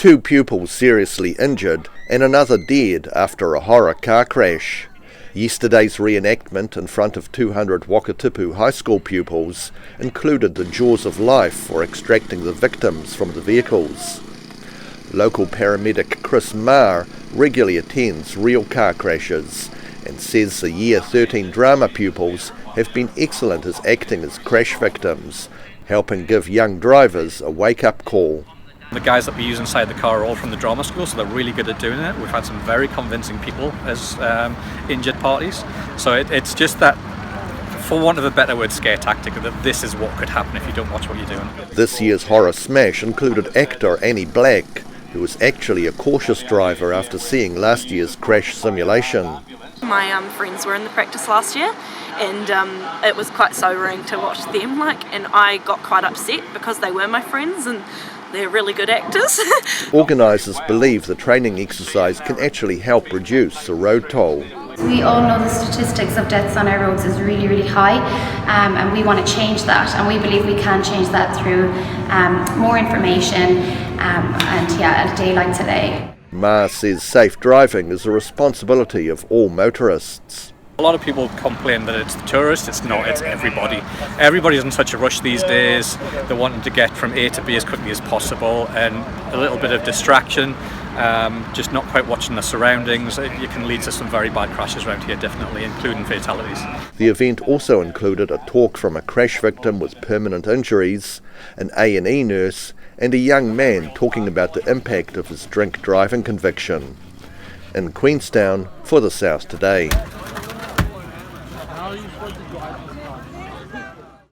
2 pupils seriously injured and another dead after a horror car crash. Yesterday's reenactment in front of 200 Wakatipu High School pupils included the jaws of life for extracting the victims from the vehicles. Local paramedic Chris Marr regularly attends real car crashes and says the Year 13 drama pupils have been excellent as acting as crash victims, helping give young drivers a wake-up call. The guys that we use inside the car are all from the drama school, so they're really good at doing it. We've had some very convincing people as injured parties. So it's just that, for want of a better word, scare tactic, that this is what could happen if you don't watch what you're doing. This year's horror smash included actor Annie Black, who was actually a cautious driver after seeing last year's crash simulation. My friends were in the practice last year, and it was quite sobering to watch them, and I got quite upset because they were my friends and they're really good actors. Organisers believe the training exercise can actually help reduce the road toll. We all know the statistics of deaths on our roads is really, really high, and we want to change that, and we believe we can change that through more information and a day like today. Ma says safe driving is a responsibility of all motorists. A lot of people complain that it's the tourists. It's not, it's everybody. Everybody's in such a rush these days. They're wanting to get from A to B as quickly as possible, and a little bit of distraction, just not quite watching the surroundings. You can lead to some very bad crashes around here, definitely, including fatalities. The event also included a talk from a crash victim with permanent injuries, an A&E nurse, and a young man talking about the impact of his drink driving conviction. In Queenstown, for the South Today.